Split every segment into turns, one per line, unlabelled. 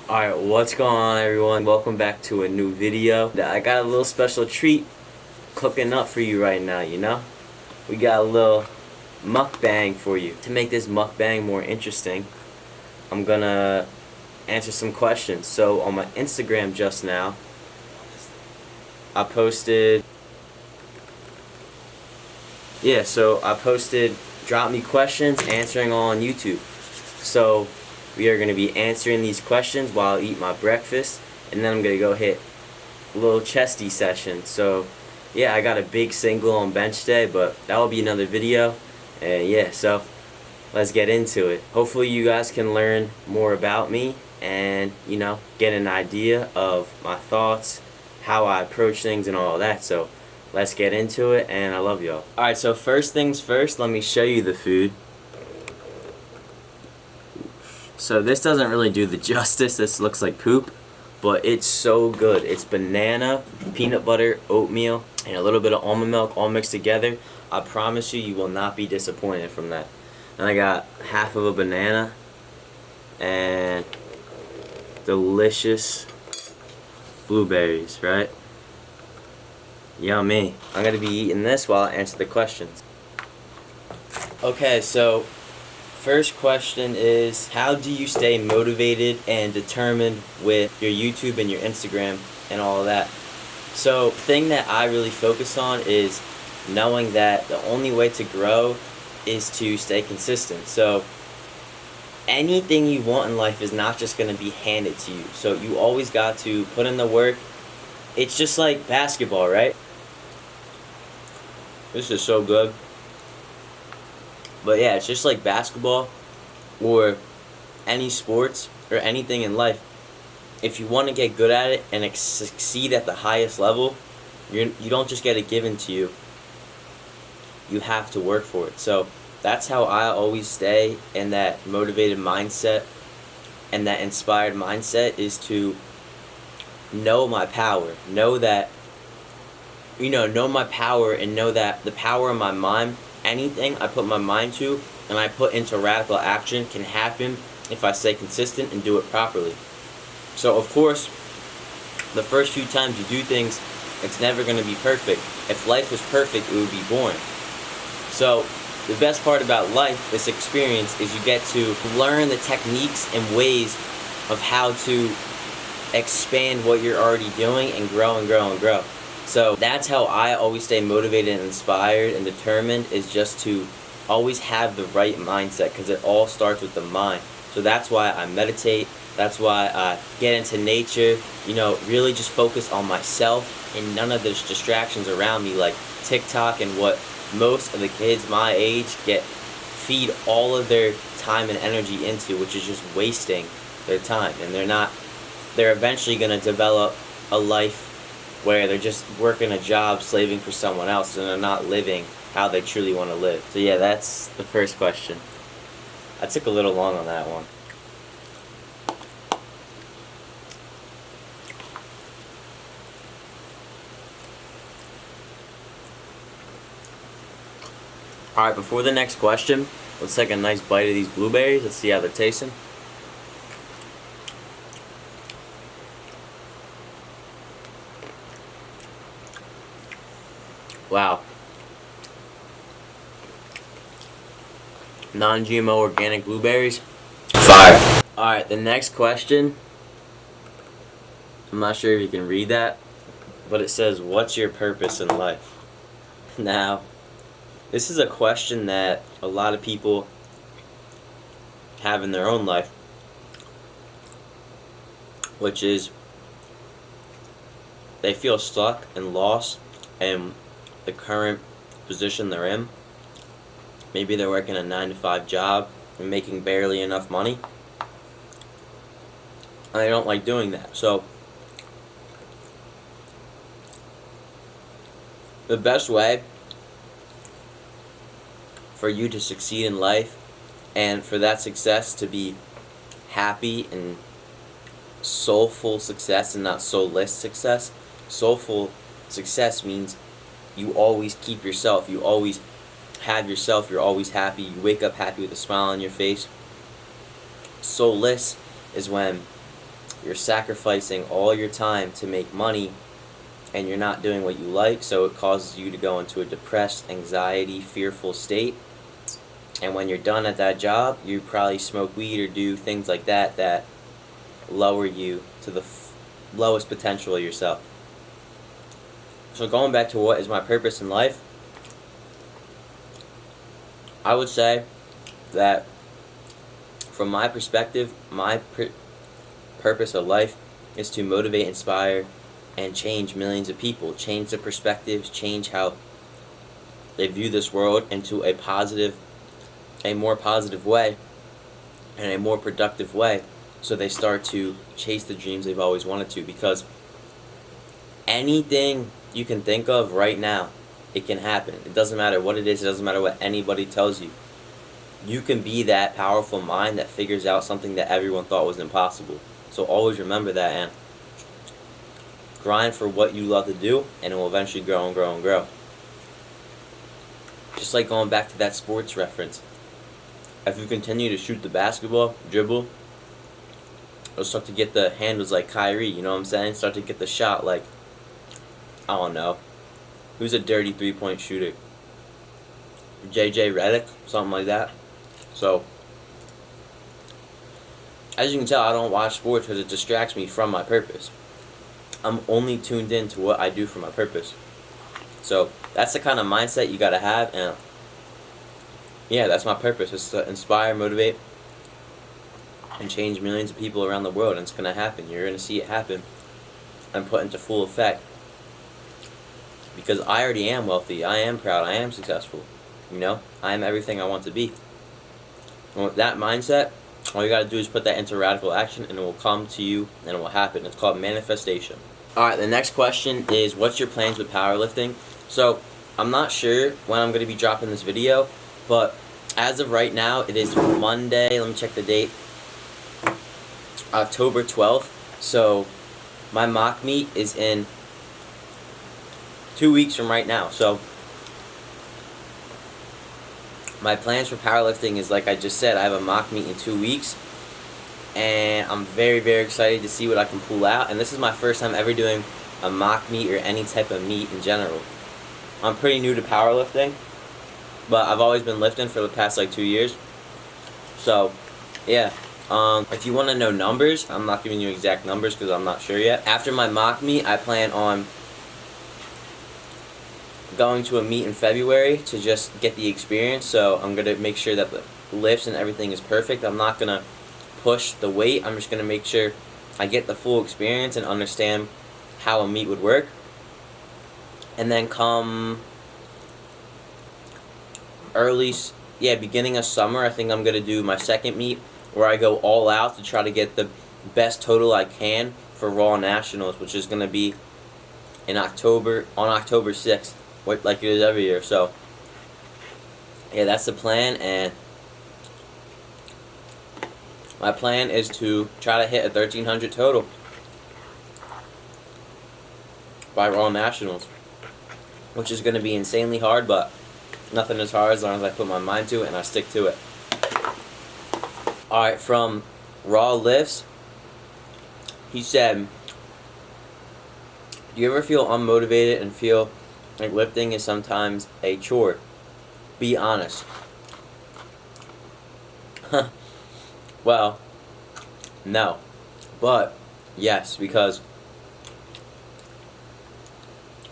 Alright, what's going on everyone? Welcome back to a new video. I got a little special treat cooking up for you right now, you know? We got a little mukbang for you. To make this mukbang more interesting, I'm gonna answer some questions. So on my Instagram just now, I posted drop me questions, answering all on YouTube. So we are going to be answering these questions while I eat my breakfast, and then I'm going to go hit a little chesty session. So yeah, I got a big single on bench day, but that will be another video. And yeah, so let's get into it. Hopefully you guys can learn more about me and, you know, get an idea of my thoughts, how I approach things and all that. So let's get into it, and I love y'all. Alright, so first things first, let me show you the food. So this doesn't really do the justice, this looks like poop, but it's so good. It's banana, peanut butter, oatmeal, and a little bit of almond milk all mixed together. I promise you, you will not be disappointed from that. And I got half of a banana and delicious blueberries, right? Yummy. I'm gonna be eating this while I answer the questions. Okay, so first question is, how do you stay motivated and determined with your YouTube and your Instagram and all of that? So the thing that I really focus on is knowing that the only way to grow is to stay consistent. So anything you want in life is not just going to be handed to you. So you always got to put in the work. It's just like basketball, right? This is so good. But yeah, it's just like basketball or any sports or anything in life. If you want to get good at it and succeed at the highest level, you don't just get it given to you. You have to work for it. So that's how I always stay in that motivated mindset and that inspired mindset, is to know my power. Know that, know my power, and know that the power of my mind, anything I put my mind to and I put into radical action can happen if I stay consistent and do it properly. So of course, the first few times you do things, it's never going to be perfect. If life was perfect, it would be boring. So the best part about life, this experience, is you get to learn the techniques and ways of how to expand what you're already doing and grow and grow and grow. So that's how I always stay motivated and inspired and determined, is just to always have the right mindset, because it all starts with the mind. So that's why I meditate, that's why I get into nature, really just focus on myself and none of the distractions around me like TikTok and what most of the kids my age feed all of their time and energy into, which is just wasting their time. And they're eventually going to develop a life where they're just working a job, slaving for someone else, and they're not living how they truly want to live. So yeah, that's the first question. I took a little long on that one. Alright, before the next question, let's take a nice bite of these blueberries. Let's see how they're tasting. Wow. Non-GMO organic blueberries. Fire. Alright, the next question. I'm not sure if you can read that, but it says, what's your purpose in life? Now, this is a question that a lot of people have in their own life, which is they feel stuck and lost in the current position they're in. Maybe they're working a 9-to-5 job and making barely enough money, and they don't like doing that. So the best way for you to succeed in life, and for that success to be happy and soulful success and not soulless success. Soulful success means you always keep yourself, you always have yourself, you're always happy, you wake up happy with a smile on your face. Soulless is when you're sacrificing all your time to make money, and you're not doing what you like, so it causes you to go into a depressed, anxiety, fearful state. And when you're done at that job, you probably smoke weed or do things like that that lower you to the lowest potential of yourself. So going back to what is my purpose in life, I would say that from my perspective, my purpose of life is to motivate, inspire, and change millions of people, change their perspectives, change how they view this world into a more positive way and a more productive way, so they start to chase the dreams they've always wanted to. Because anything you can think of right now, it can happen. It doesn't matter what it is, it doesn't matter what anybody tells you. You can be that powerful mind that figures out something that everyone thought was impossible. So always remember that, and grind for what you love to do, and it will eventually grow and grow and grow. Just like going back to that sports reference. If you continue to shoot the basketball, dribble, or start to get the handles like Kyrie, you know what I'm saying? Start to get the shot like, I don't know, who's a dirty three-point shooter? JJ Redick, something like that. So, as you can tell, I don't watch sports because it distracts me from my purpose. I'm only tuned in to what I do for my purpose. So, that's the kind of mindset you gotta have, and yeah, that's my purpose. It's to inspire, motivate, and change millions of people around the world, and it's gonna happen. You're gonna see it happen and put into full effect. Because I already am wealthy, I am proud, I am successful. You know, I am everything I want to be. And with that mindset, all you gotta do is put that into radical action, and it will come to you, and it will happen. It's called manifestation. Alright, the next question is, what's your plans with powerlifting? So, I'm not sure when I'm gonna be dropping this video, but as of right now, it is Monday, let me check the date, October 12th. So, my mock meet is in 2 weeks from right now. So, my plans for powerlifting is, like I just said, I have a mock meet in 2 weeks, and I'm very, very excited to see what I can pull out. And this is my first time ever doing a mock meet or any type of meet in general. I'm pretty new to powerlifting, but I've always been lifting for the past like 2 years. So, yeah. If you want to know numbers, I'm not giving you exact numbers because I'm not sure yet. After my mock meet, I plan on going to a meet in February to just get the experience. So I'm going to make sure that the lifts and everything is perfect. I'm not going to push the weight. I'm just going to make sure I get the full experience and understand how a meet would work. And then come beginning of summer, I think I'm going to do my second meet where I go all out to try to get the best total I can for Raw Nationals, which is going to be in October, on October 6th, like it is every year. So, yeah, that's the plan, and my plan is to try to hit a 1,300 total by Raw Nationals, which is going to be insanely hard, but nothing is hard as long as I put my mind to it and I stick to it. Alright, from Raw Lifts, he said, do you ever feel unmotivated and feel like lifting is sometimes a chore? Be honest. Well, no. But, yes, because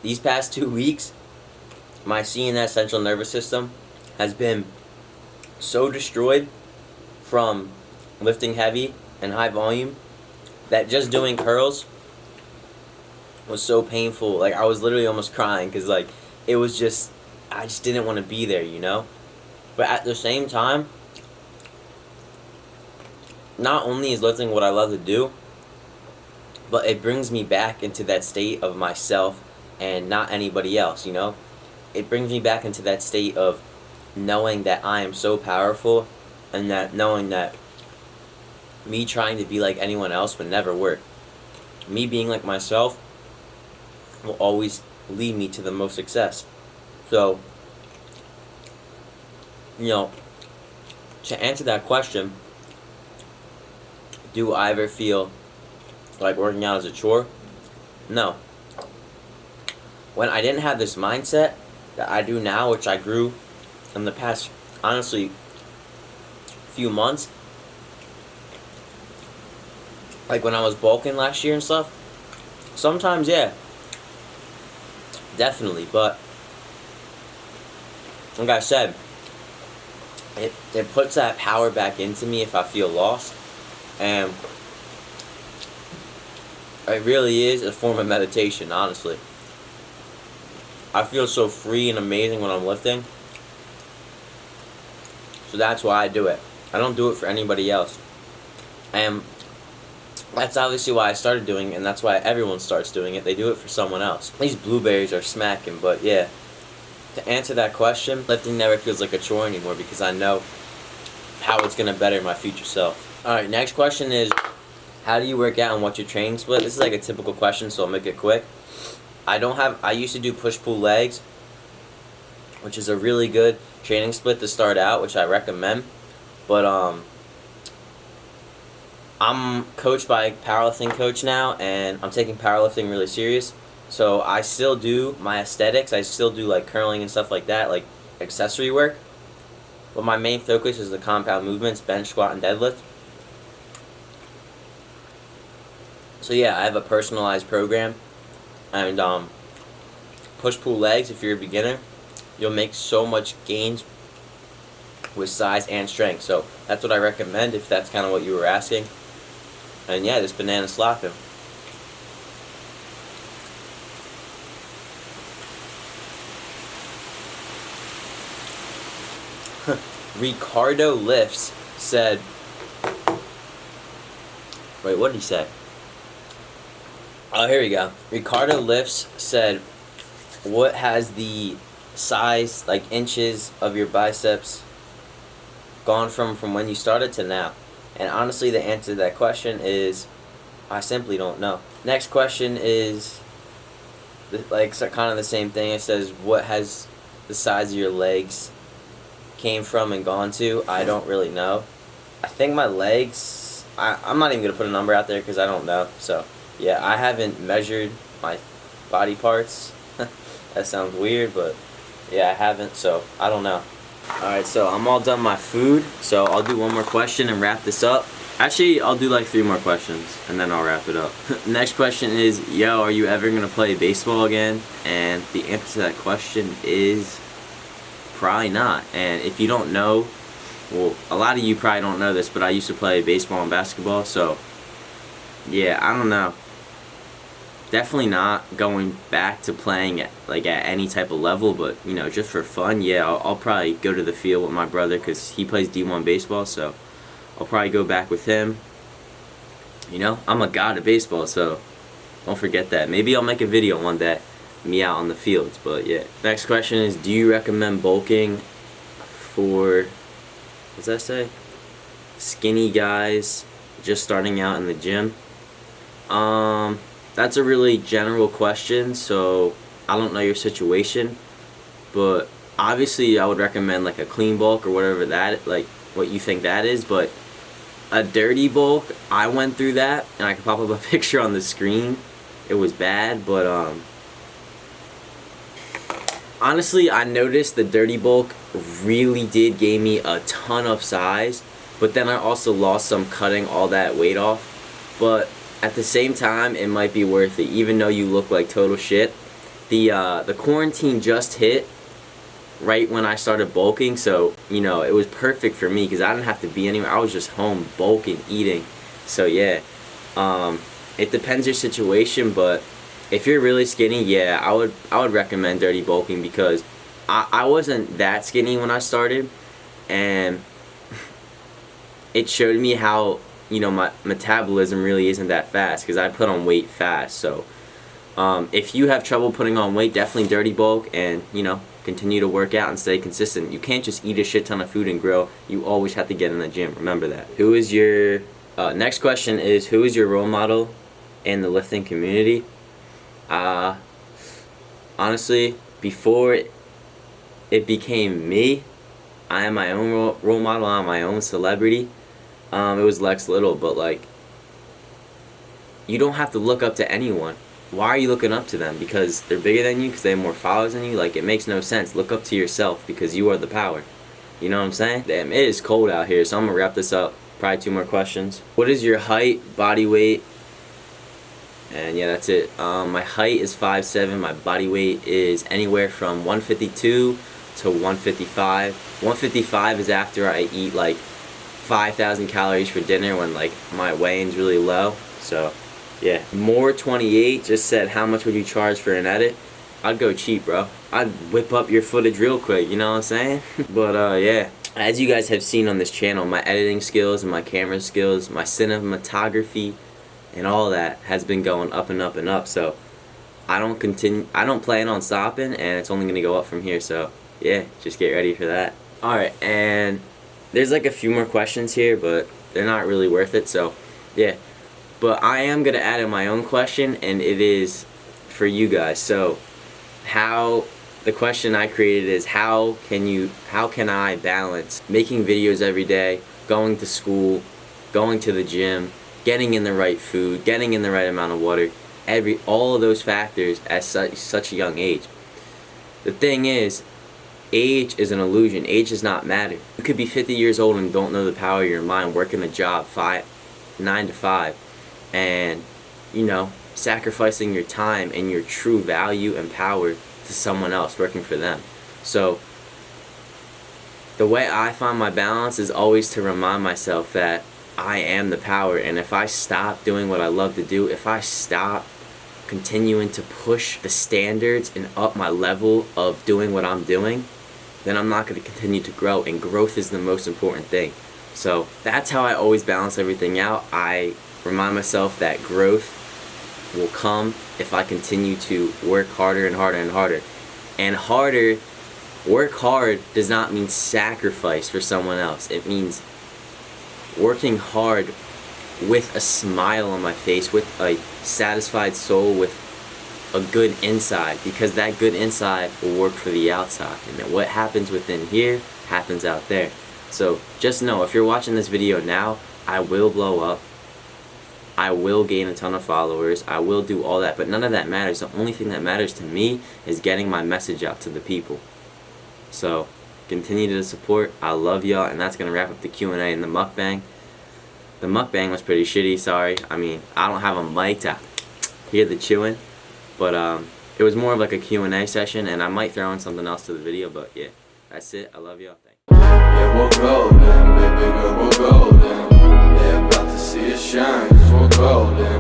these past 2 weeks, my CNS, central nervous system, has been so destroyed from lifting heavy and high volume that just doing curls was so painful. Like, I was literally almost crying because, like, it was just, I just didn't want to be there, you know? But at the same time, not only is lifting what I love to do, but it brings me back into that state of myself and not anybody else, you know? It brings me back into that state of knowing that I am so powerful, and that knowing that me trying to be like anyone else would never work. Me being like myself will always lead me to the most success. So, you know, to answer that question, do I ever feel like working out as a chore. No. When I didn't have this mindset that I do now, which I grew in the past, honestly, few months, like when I was bulking last year and stuff, sometimes, yeah, definitely, but like I said, it puts that power back into me if I feel lost, and it really is a form of meditation, honestly. I feel so free and amazing when I'm lifting, so that's why I do it. I don't do it for anybody else, and that's obviously why I started doing it, and that's why everyone starts doing it. They do it for someone else. These blueberries are smacking, but yeah. To answer that question, lifting never feels like a chore anymore because I know how it's going to better my future self. Alright, next question is, how do you work out and what's your training split? This is like a typical question, so I'll make it quick. I used to do push-pull legs, which is a really good training split to start out, which I recommend. But I'm coached by a powerlifting coach now, and I'm taking powerlifting really serious. So I still do my aesthetics. I still do like curling and stuff like that, like accessory work. But my main focus is the compound movements, bench, squat, and deadlift. So yeah, I have a personalized program, and push-pull legs. If you're a beginner, you'll make so much gains with size and strength. So that's what I recommend if that's kind of what you were asking. And yeah, this banana slapping. Ricardo Lifts said, wait, what did he say? Oh, here we go. Ricardo Lifts said, what has the size, like inches of your biceps gone from when you started to now? And honestly, the answer to that question is, I simply don't know. Next question is, like, kind of the same thing. It says, what has the size of your legs came from and gone to? I don't really know. I think my legs, I'm not even going to put a number out there because I don't know. So, yeah, I haven't measured my body parts. That sounds weird, but yeah, I haven't, so I don't know. Alright, so I'm all done my food, so I'll do one more question and wrap this up. Actually, I'll do like 3 more questions, and then I'll wrap it up. Next question is, yo, are you ever going to play baseball again? And the answer to that question is probably not. And if you don't know, well, a lot of you probably don't know this, but I used to play baseball and basketball, so yeah, I don't know. Definitely not going back to playing at any type of level, but you know, just for fun, yeah, I'll probably go to the field with my brother because he plays D1 baseball, so I'll probably go back with him. You know, I'm a god of baseball, so don't forget that. Maybe I'll make a video one day, me out on the fields, but yeah. Next question is, do you recommend bulking for, what's that say? Skinny guys just starting out in the gym? That's a really general question, so I don't know your situation, but obviously I would recommend like a clean bulk or whatever that, like what you think that is, but a dirty bulk, I went through that, and I can pop up a picture on the screen. It was bad, but honestly, I noticed the dirty bulk really did give me a ton of size, but then I also lost some cutting all that weight off, but at the same time, it might be worth it, even though you look like total shit. The quarantine just hit right when I started bulking, so, you know, it was perfect for me because I didn't have to be anywhere. I was just home bulking, eating. So, yeah, it depends your situation, but if you're really skinny, yeah, I would recommend dirty bulking because I wasn't that skinny when I started, and it showed me how, you know, my metabolism really isn't that fast because I put on weight fast. So if you have trouble putting on weight, definitely dirty bulk, and you know, continue to work out and stay consistent. You can't just eat a shit ton of food and grow. You always have to get in the gym. Remember that. Who is your next question is, who is your role model in the lifting community? Honestly, before it became me, I am my own role model. I'm my own celebrity. It was Lex Little, but like, you don't have to look up to anyone. Why are you looking up to them? Because they're bigger than you? Because they have more followers than you? Like, it makes no sense. Look up to yourself because you are the power. You know what I'm saying? Damn, it is cold out here, so I'm gonna wrap this up. Probably 2 more questions. What is your height, body weight? And yeah, that's it. My height is 5'7". My body weight is anywhere from 152 to 155. 155 is after I eat like 5,000 calories for dinner when like my weigh-in's really low. So yeah. More28 just said, how much would you charge for an edit? I'd go cheap, bro. I'd whip up your footage real quick, you know what I'm saying? But yeah, as you guys have seen on this channel, my editing skills and my camera skills, my cinematography and all that has been going up and up and up. So I don't plan on stopping, and it's only gonna go up from here. So yeah, just get ready for that. Alright, and there's like a few more questions here, but they're not really worth it, so yeah. But I am gonna add in my own question, and it is for you guys. So the question I created is, how can I balance making videos every day, going to school, going to the gym, getting in the right food, getting in the right amount of water, all of those factors at such a young age. The thing is, age is an illusion. Age does not matter. You could be 50 years old and don't know the power of your mind, working a job 9 to 5, and you know, sacrificing your time and your true value and power to someone else, working for them. So the way I find my balance is always to remind myself that I am the power, and if I stop doing what I love to do, if I stop continuing to push the standards and up my level of doing what I'm doing, then I'm not going to continue to grow, and growth is the most important thing. So that's how I always balance everything out. I remind myself that growth will come if I continue to work harder and harder and harder. And work hard does not mean sacrifice for someone else. It means working hard with a smile on my face, with a satisfied soul, with a good inside, because that good inside will work for the outside, and what happens within here happens out there. So just know, if you're watching this video now, I will blow up, I will gain a ton of followers, I will do all that, but none of that matters. The only thing that matters to me is getting my message out to the people. So continue to support. I love y'all, and that's gonna wrap up the Q&A and the mukbang. The mukbang was pretty shitty, sorry. I mean, I don't have a mic to hear the chewing, but it was more of like a Q&A session, and I might throw in something else to the video, but yeah, that's it. I love y'all. Thanks.
Yeah, we're golden, baby girl, we're golden. They're about to see us shine, 'cause we're golden.